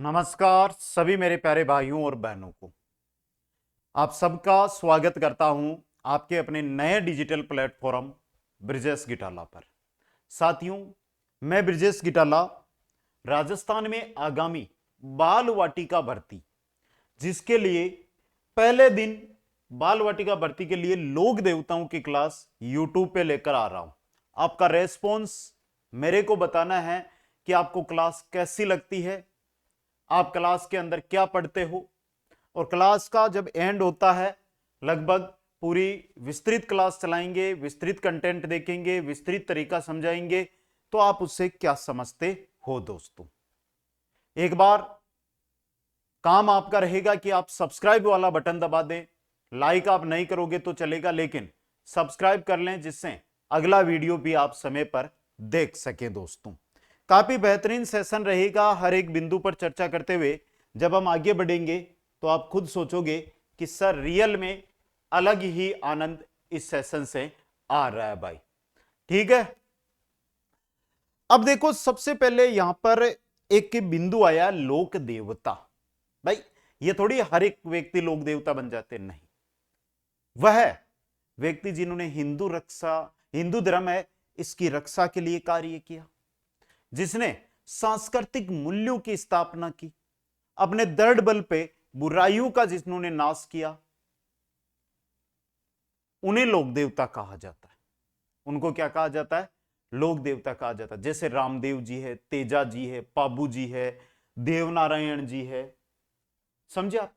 नमस्कार सभी मेरे प्यारे भाइयों और बहनों को। आप सबका स्वागत करता हूं आपके अपने नए डिजिटल प्लेटफॉर्म ब्रिजेश गिटाला पर। साथियों, मैं ब्रिजेश गिटाला राजस्थान में आगामी बाल वाटिका भर्ती, जिसके लिए पहले दिन बाल वाटिका भर्ती के लिए लोक देवताओं की क्लास यूट्यूब पे लेकर आ रहा हूं। आपका रेस्पॉन्स मेरे को बताना है कि आपको क्लास कैसी लगती है, आप क्लास के अंदर क्या पढ़ते हो, और क्लास का जब एंड होता है लगभग पूरी विस्तृत क्लास चलाएंगे, विस्तृत कंटेंट देखेंगे, विस्तृत तरीका समझाएंगे, तो आप उससे क्या समझते हो दोस्तों। एक बार काम आपका रहेगा कि आप सब्सक्राइब वाला बटन दबा दें। लाइक आप नहीं करोगे तो चलेगा, लेकिन सब्सक्राइब कर लें जिससे अगला वीडियो भी आप समय पर देख सकें दोस्तों। काफी बेहतरीन सेशन रहेगा। हर एक बिंदु पर चर्चा करते हुए जब हम आगे बढ़ेंगे तो आप खुद सोचोगे कि सर रियल में अलग ही आनंद इस सेशन से आ रहा है भाई। ठीक है, अब देखो सबसे पहले यहां पर एक बिंदु आया लोक देवता। भाई ये थोड़ी हर एक व्यक्ति लोक देवता बन जाते, नहीं। वह व्यक्ति जिन्होंने हिंदू धर्म है इसकी रक्षा के लिए कार्य किया, जिसने सांस्कृतिक मूल्यों की स्थापना की, अपने दृढ़ बल पे बुराइयों का जिन्होंने नाश किया, उन्हें लोक देवता कहा जाता है। उनको क्या कहा जाता है? लोक देवता कहा जाता है। जैसे रामदेव जी है, तेजा जी है, पाबू जी है, देवनारायण जी है। समझे आप?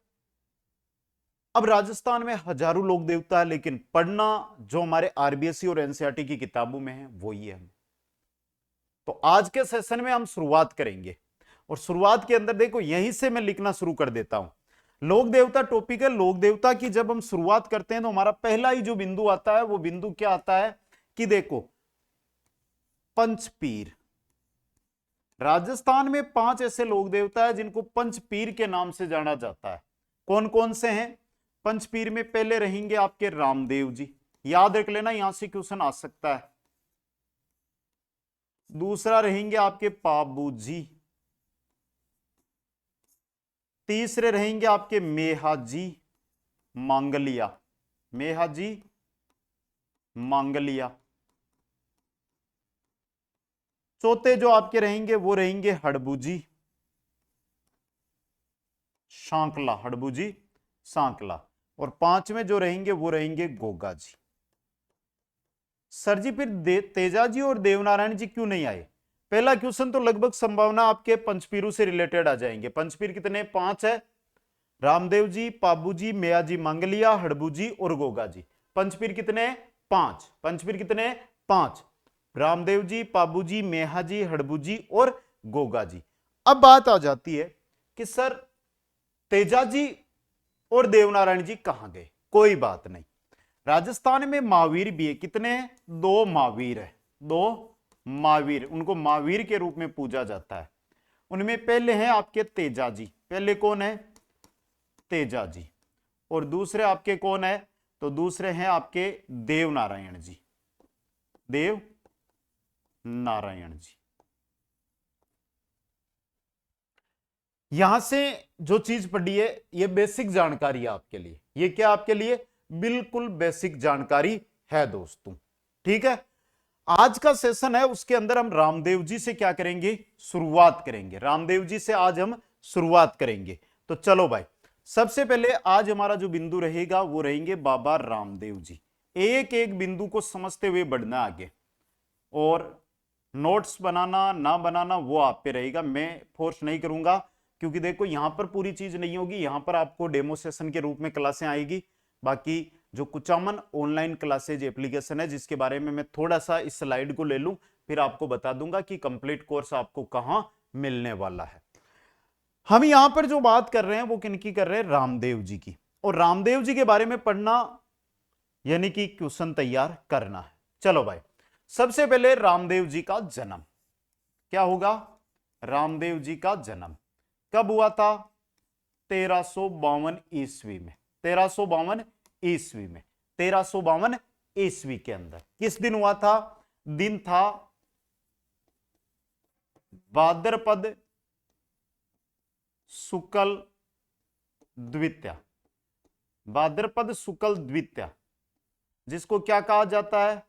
अब राजस्थान में हजारों लोक देवता है, लेकिन पढ़ना जो हमारे आरबीएससी और एनसीईआरटी की किताबों में है वो ही है। तो आज के सेशन में हम शुरुआत करेंगे, और शुरुआत के अंदर देखो यहीं से मैं लिखना शुरू कर देता हूं। लोक देवता टॉपिक है। लोक देवता की जब हम शुरुआत करते हैं तो हमारा पहला ही जो बिंदु आता है वो बिंदु क्या आता है कि देखो पंचपीर। राजस्थान में 5 ऐसे लोक देवता है जिनको पंचपीर के नाम से जाना जाता है। कौन कौन से हैं पंचपीर में? पहले रहेंगे आपके रामदेव जी, याद रख लेना, यहां से क्वेश्चन आ सकता है। दूसरा रहेंगे आपके पाबू जी। तीसरे रहेंगे आपके मेहाजी मांगलिया, मेहाजी मांगलिया। चौथे जो आपके रहेंगे वो रहेंगे हड़बूजी सांकला, हड़बूजी सांकला। और पांचवें जो रहेंगे वो रहेंगे गोगा जी। सर जी फिर तेजा जी और देवनारायण जी क्यों नहीं आए? पहला क्वेश्चन तो लगभग संभावना आपके पंचपीरू से रिलेटेड आ जाएंगे। पंचपीर कितने? 5 है। रामदेव जी, पाबू जी, मेयाजी मांगलिया, हड़बू जी और गोगा जी। पंचपीर कितने? 5। पंचपीर कितने? 5। रामदेव जी, पाबू जी, मेहा जी, हड़बू जी और गोगा जी। अब बात आ जाती है कि सर तेजा जी और देवनारायण जी कहां गए? कोई बात नहीं, राजस्थान में महावीर भी है। कितने? 2 महावीर है। 2 महावीर, उनको महावीर के रूप में पूजा जाता है। उनमें पहले हैं आपके तेजा जी। पहले कौन है? तेजा जी। और दूसरे आपके कौन है? तो दूसरे हैं आपके देवनारायण जी, देव नारायण जी। यहां से जो चीज पढ़ी है ये बेसिक जानकारी है आपके लिए। ये क्या आपके लिए? बिल्कुल बेसिक जानकारी है दोस्तों। ठीक है, आज का सेशन है उसके अंदर हम रामदेव जी से क्या करेंगे? शुरुआत करेंगे। रामदेव जी से आज हम शुरुआत करेंगे। तो चलो भाई, सबसे पहले आज हमारा जो बिंदु रहेगा वो रहेंगे बाबा रामदेव जी। एक एक बिंदु को समझते हुए बढ़ना आगे, और नोट्स बनाना ना बनाना वो आप पे रहेगा, मैं फोर्स नहीं करूंगा। क्योंकि देखो यहां पर पूरी चीज नहीं होगी, यहां पर आपको डेमो सेशन के रूप में क्लासें आएगी। बाकी जो कुचामन ऑनलाइन क्लासेज एप्लीकेशन है जिसके बारे में मैं थोड़ा सा इस स्लाइड को ले लूं, फिर आपको बता दूंगा कि कंप्लीट कोर्स आपको कहां मिलने वाला है। हम यहां पर जो बात कर रहे हैं वो किनकी कर रहे हैं? रामदेव जी की। और रामदेव जी के बारे में पढ़ना यानी कि क्वेश्चन तैयार करना है। चलो भाई, सबसे पहले रामदेव जी का जन्म क्या होगा? रामदेव जी का जन्म कब हुआ था? 1352 ईस्वी में। 1352 ईस्वी में, 1352 ईस्वी के अंदर किस दिन हुआ था? दिन था भाद्रपद शुक्ल द्वितीया, भाद्रपद शुक्ल द्वितीया, जिसको क्या कहा जाता है?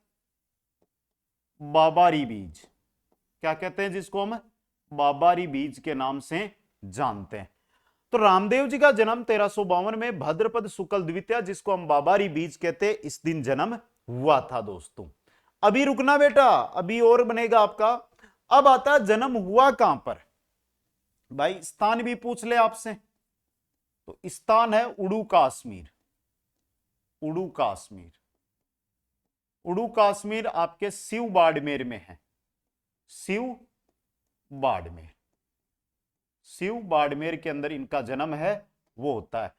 बाबारी बीज। क्या कहते हैं जिसको हम? बाबारी बीज के नाम से जानते हैं। तो रामदेव जी का जन्म 1352 में भाद्रपद शुक्ल द्वितीया, जिसको हम बाबारी बीज कहते हैं, इस दिन जन्म हुआ था दोस्तों। अभी रुकना बेटा, अभी और बनेगा आपका। अब आता है जन्म हुआ कहां पर। भाई स्थान भी पूछ ले आपसे, तो स्थान है उड़ू कश्मीर। उड़ू कश्मीर, उड़ू कश्मीर आपके शिव बाड़मेर में है। शिव बाड़मेर, शिव बाड़मेर के अंदर इनका जन्म है, वो होता है।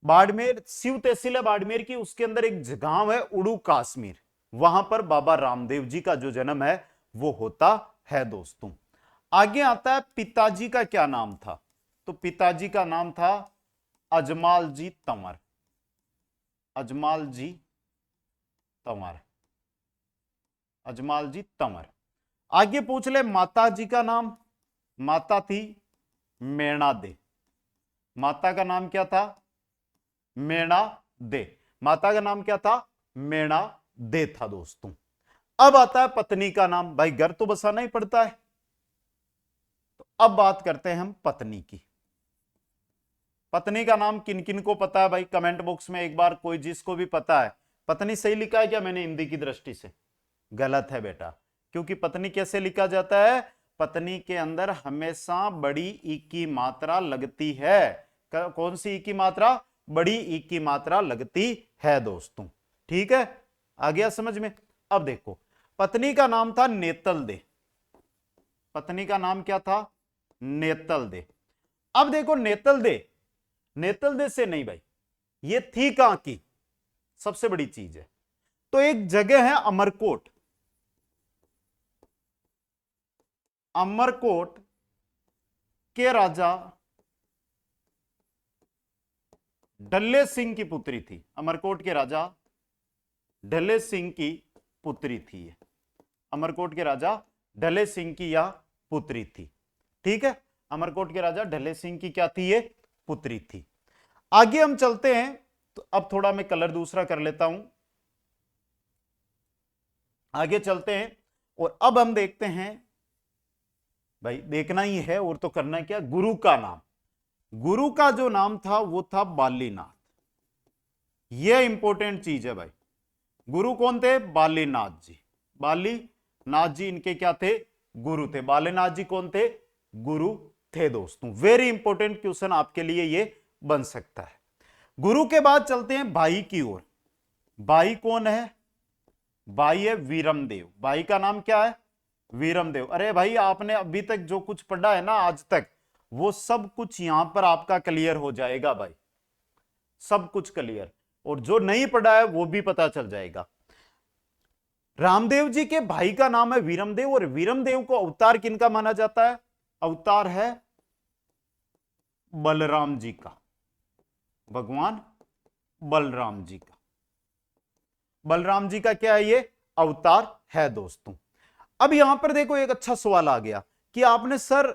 बाड़मेर शिव तहसील है बाड़मेर की, उसके अंदर एक गांव है उड़ू कश्मीर, वहां पर बाबा रामदेव जी का जो जन्म है वो होता है दोस्तों। आगे आता है पिताजी का क्या नाम था। तो पिताजी का नाम था अजमाल जी तंवर। अजमाल जी तंवर, अजमाल जी तंवर। आगे पूछ ले माता जी का नाम। माता थी मेणा दे। माता का नाम क्या था? मेणा दे। माता का नाम क्या था? मेणा दे था दोस्तों। अब आता है पत्नी का नाम। भाई घर तो बसाना ही पड़ता है, तो अब बात करते हैं हम पत्नी की। पत्नी का नाम किन किन को पता है भाई? कमेंट बॉक्स में एक बार कोई जिसको भी पता है। पत्नी सही लिखा है क्या मैंने हिंदी की दृष्टि से? गलत है बेटा, क्योंकि पत्नी कैसे लिखा जाता है? पत्नी के अंदर हमेशा बड़ी ई की मात्रा लगती है। कौन सी ई की मात्रा? बड़ी ई की मात्रा लगती है दोस्तों। ठीक है, आ गया समझ में? अब देखो, पत्नी का नाम था नेतल दे। पत्नी का नाम क्या था? नेतल दे। अब देखो नेतल दे, नेतल दे से नहीं भाई, ये थी कहां की? सबसे बड़ी चीज है। तो एक जगह है अमरकोट। अमरकोट के राजा डल्ले सिंह की पुत्री थी। अमरकोट के राजा डल्ले सिंह की पुत्री थी। अमरकोट के राजा डल्ले सिंह की यह पुत्री थी। ठीक है, अमरकोट के राजा डल्ले सिंह की क्या थी? ये पुत्री थी। आगे हम चलते हैं, तो अब थोड़ा मैं कलर दूसरा कर लेता हूं। आगे चलते हैं और अब हम देखते हैं, भाई देखना ही है और तो करना क्या? गुरु का नाम। गुरु का जो नाम था वो था बालीनाथ। यह इंपॉर्टेंट चीज है भाई। गुरु कौन थे? बालीनाथ जी। बालीनाथ जी इनके क्या थे? गुरु थे। बालीनाथ जी कौन थे? गुरु थे दोस्तों। वेरी इंपॉर्टेंट क्वेश्चन आपके लिए ये बन सकता है। गुरु के बाद चलते हैं भाई की ओर। भाई कौन है? भाई है वीरमदेव। भाई का नाम क्या है? वीरमदेव। अरे भाई आपने अभी तक जो कुछ पढ़ा है ना आज तक, वो सब कुछ यहां पर आपका क्लियर हो जाएगा भाई, सब कुछ क्लियर। और जो नहीं पढ़ा है वो भी पता चल जाएगा। रामदेव जी के भाई का नाम है वीरमदेव, और वीरमदेव को अवतार किनका माना जाता है? अवतार है बलराम जी का, भगवान बलराम जी का। बलराम जी का क्या है? ये अवतार है दोस्तों। अब यहां पर देखो एक अच्छा सवाल आ गया कि आपने सर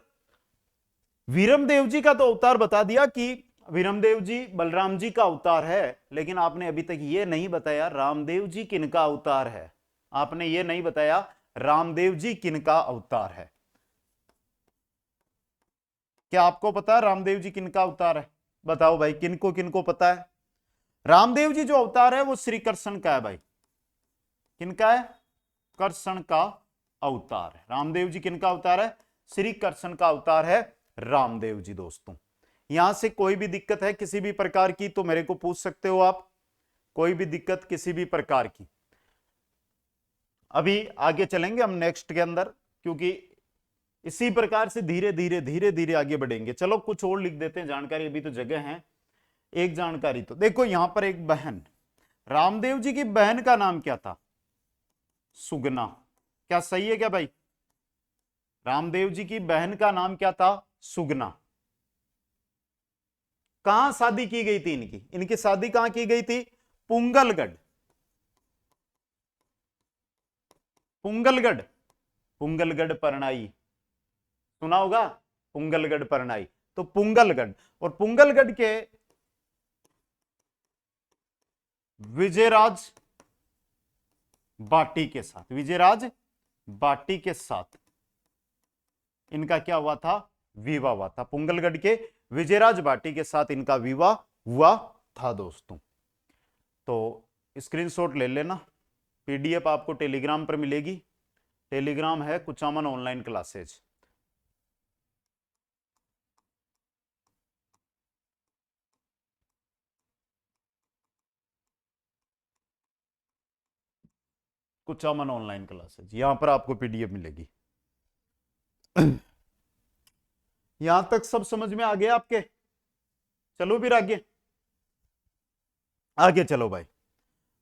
वीरमदेव जी का तो अवतार बता दिया कि वीरमदेव जी बलराम जी का अवतार है, लेकिन आपने अभी तक यह नहीं बताया रामदेव जी किनका अवतार है। आपने यह नहीं बताया रामदेव जी किनका अवतार है। क्या आपको पता है रामदेव जी किनका अवतार है? बताओ भाई, किनको किनको पता है? रामदेव जी जो अवतार है वो श्री कृष्ण का है भाई। किनका है? कृष्ण का अवतार है। रामदेव जी किनका अवतार है? श्री कृष्ण का अवतार है रामदेव जी दोस्तों। यहां से कोई भी दिक्कत है किसी भी प्रकार की तो मेरे को पूछ सकते हो आप, कोई भी दिक्कत किसी भी प्रकार की। अभी आगे चलेंगे हम नेक्स्ट के अंदर, क्योंकि इसी प्रकार से धीरे धीरे धीरे धीरे आगे बढ़ेंगे। चलो कुछ और लिख देते हैं जानकारी, अभी तो जगह है। एक जानकारी तो देखो, यहां पर एक बहन, रामदेव जी की बहन का नाम क्या था? सुगना। क्या सही है क्या भाई? रामदेव जी की बहन का नाम क्या था? सुगना। कहां शादी की गई थी इनकी? इनकी शादी कहां की गई थी? पुंगलगढ़। पुंगलगढ़, पुंगलगढ़ परनाई सुना होगा, पुंगलगढ़ परनाई। तो पुंगलगढ़, और पुंगलगढ़ के विजयराज बाटी के साथ, विजयराज बाटी के साथ इनका क्या हुआ था, विवाह हुआ था। पुंगलगढ़ के विजयराज बाटी के साथ इनका विवाह हुआ था दोस्तों। तो स्क्रीनशॉट ले लेना, पीडीएफ आपको टेलीग्राम पर मिलेगी। टेलीग्राम है Kuchaman online classes. Kuchaman online classes, यहां पर आपको पीडीएफ मिलेगी। यहां तक सब समझ में आ गया आपके? चलो फिर आगे, आगे चलो भाई।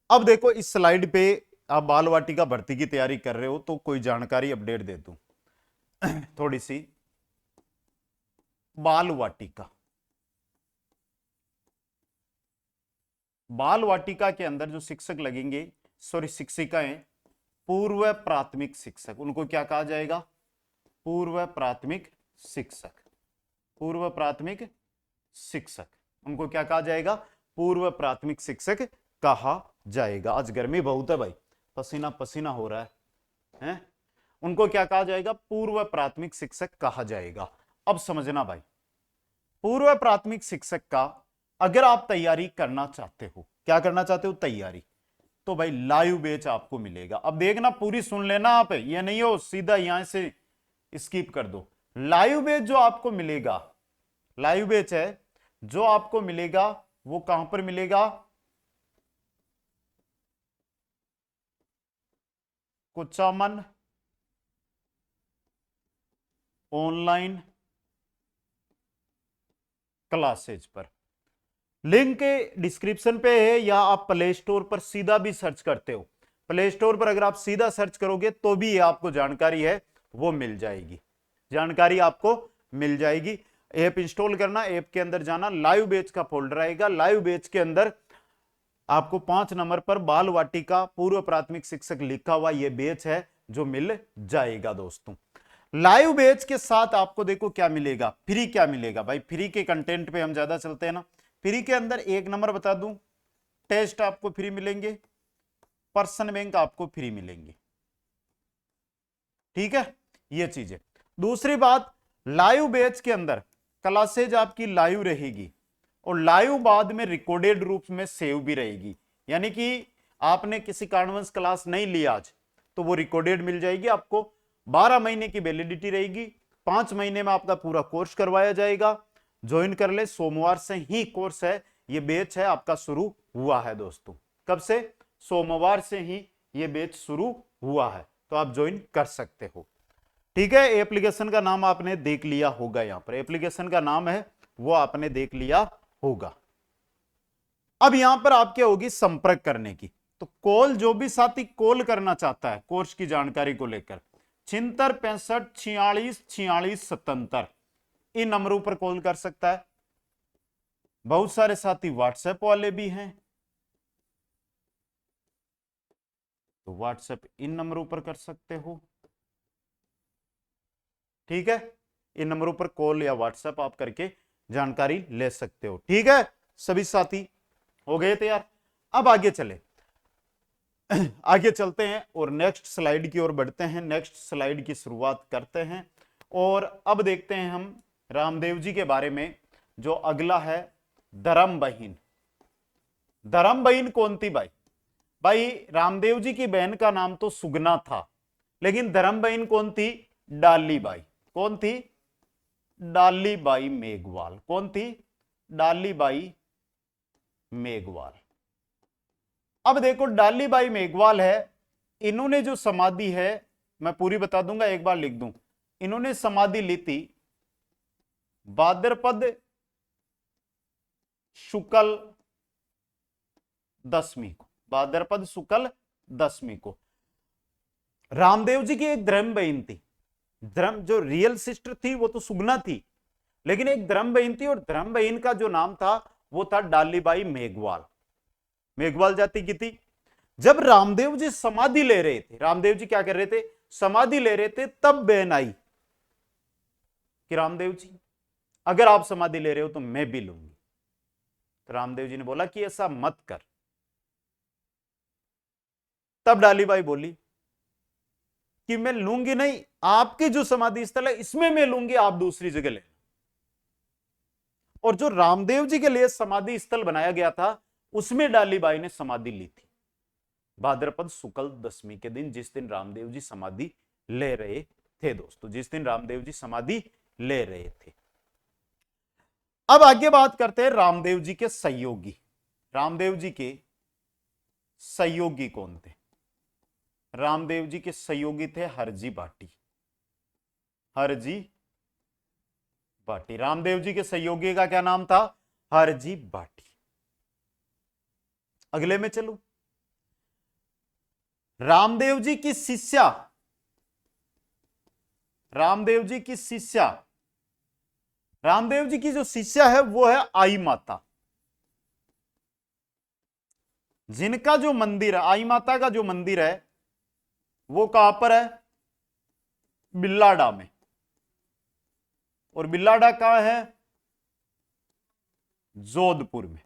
अब देखो इस स्लाइड पे आप बाल वाटिका भर्ती की तैयारी कर रहे हो तो कोई जानकारी अपडेट दे दूं थोड़ी सी। बाल वाटिका, बाल वाटिका के अंदर जो शिक्षक लगेंगे, सॉरी शिक्षिकाएं, पूर्व प्राथमिक शिक्षक, उनको क्या कहा जाएगा, पूर्व प्राथमिक शिक्षक। पूर्व प्राथमिक शिक्षक, उनको क्या कहा जाएगा, पूर्व प्राथमिक शिक्षक कहा जाएगा। आज गर्मी बहुत है भाई, पसीना पसीना हो रहा है? उनको क्या कहा जाएगा, पूर्व प्राथमिक शिक्षक कहा जाएगा। अब समझना भाई, पूर्व प्राथमिक शिक्षक का अगर आप तैयारी करना चाहते हो, क्या करना चाहते हो, तैयारी, तो भाई लाइव बैच आपको मिलेगा। अब देखना, पूरी सुन लेना आप, ये नहीं हो सीधा यहां से स्किप कर दो। लाइव बैच जो आपको मिलेगा, लाइव बैच है जो आपको मिलेगा, वो कहां पर मिलेगा, कुचामन ऑनलाइन क्लासेज पर। लिंक डिस्क्रिप्शन पे है, या आप प्ले स्टोर पर सीधा भी सर्च करते हो। प्ले स्टोर पर अगर आप सीधा सर्च करोगे तो भी ये आपको जानकारी है वो मिल जाएगी, जानकारी आपको मिल जाएगी। ऐप इंस्टॉल करना, ऐप के अंदर जाना, लाइव बैच का फोल्डर आएगा, लाइव बैच के अंदर आपको 5 नंबर पर बाल वाटिका पूर्व प्राथमिक शिक्षक लिखा हुआ ये बैच है जो मिल जाएगा दोस्तों। लाइव बैच के साथ आपको देखो क्या मिलेगा, फ्री क्या मिलेगा भाई। फ्री के कंटेंट पे हम ज्यादा चलते हैं ना। फ्री के अंदर एक नंबर बता दूं, टेस्ट आपको फ्री मिलेंगे, पर्सन बैंक आपको फ्री मिलेंगे, ठीक है, ये चीज है। दूसरी बात, लाइव बैच के अंदर क्लासेज आपकी लाइव रहेगी, और लाइव बाद में रिकॉर्डेड रूप में सेव भी रहेगी। यानी कि आपने किसी कारणवश क्लास नहीं ली आज, तो वो रिकॉर्डेड मिल जाएगी आपको। 12 महीने की वैलिडिटी रहेगी, 5 महीने में आपका पूरा कोर्स करवाया जाएगा। ज्वाइन कर ले, सोमवार से ही कोर्स है, ये बैच है आपका शुरू हुआ है दोस्तों। कब से, सोमवार से ही ये बैच शुरू हुआ है, तो आप ज्वाइन कर सकते हो, ठीक है। एप्लीकेशन का नाम आपने देख लिया होगा, यहां पर एप्लीकेशन का नाम है वो आपने देख लिया होगा। अब यहां पर आपके होगी संपर्क करने की, तो कॉल, जो भी साथी कॉल करना चाहता है कोर्स की जानकारी को लेकर, 76 65 46 46 77 इन नंबरों पर कॉल कर सकता है। बहुत सारे साथी व्हाट्सएप वाले भी हैं, तो व्हाट्सएप इन नंबरों पर कर सकते हो, ठीक है। इन नंबरों पर कॉल या व्हाट्सएप आप करके जानकारी ले सकते हो, ठीक है। सभी साथी हो गए तैयार? अब आगे चले, आगे चलते हैं और नेक्स्ट स्लाइड की ओर बढ़ते हैं। नेक्स्ट स्लाइड की शुरुआत करते हैं, और अब देखते हैं हम रामदेव जी के बारे में। जो अगला है, धर्म बहीन। धर्म बहीन कौन थी भाई? भाई रामदेव जी की बहन का नाम तो सुगना था, लेकिन धर्म बहीन कौन थी? डाली बाई। कौन थी? डाली बाई मेघवाल। कौन थी? डाली बाई मेघवाल। अब देखो, डाली बाई मेघवाल है, इन्होंने जो समाधि है, मैं पूरी बता दूंगा, एक बार लिख दूं। इन्होंने समाधि ली थी भाद्रपद शुक्ल दशमी को, भाद्रपद शुक्ल दशमी को। रामदेव जी की एक धर्म बहन थी, धर्म जो रियल सिस्टर थी वो तो सुगना थी, लेकिन एक धर्म बहन थी, और धर्म बहन का जो नाम था वो था डालीबाई मेघवाल। मेघवाल जाति की थी। जब रामदेव जी समाधि ले रहे थे, रामदेव जी क्या कर रहे थे? समाधि ले रहे थे, तब बहन आई कि रामदेव जी अगर आप समाधि ले रहे हो तो मैं भी लूंगी। तो रामदेव जी ने बोला कि ऐसा मत कर। तब डालीबाई बोली कि मैं लूंगी नहीं, आपकी जो समाधि स्थल है इसमें मैं लूंगी, आप दूसरी जगह ले। और जो रामदेव जी के लिए समाधि स्थल बनाया गया था उसमें डालीबाई ने समाधि ली थी, भाद्रपद शुक्ल दशमी के दिन, जिस दिन रामदेव जी समाधि ले रहे थे दोस्तों, जिस दिन रामदेव जी समाधि ले रहे थे। अब आगे बात करते हैं रामदेव जी के सहयोगी। रामदेव जी के सहयोगी कौन थे? रामदेव जी के सहयोगी थे हरजी बाटी। हरजी बाटी, रामदेव जी के सहयोगी का क्या नाम था? हरजी बाटी। अगले में चलो, रामदेव जी की शिष्या, रामदेव जी की शिष्या, रामदेव जी की जो शिष्या है वो है आई माता, जिनका जो मंदिर है, आई माता का जो मंदिर है वो कहां पर है? बिल्लाडा में। और बिल्लाडा कहां है? जोधपुर में।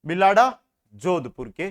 बिल्लाडा जोधपुर के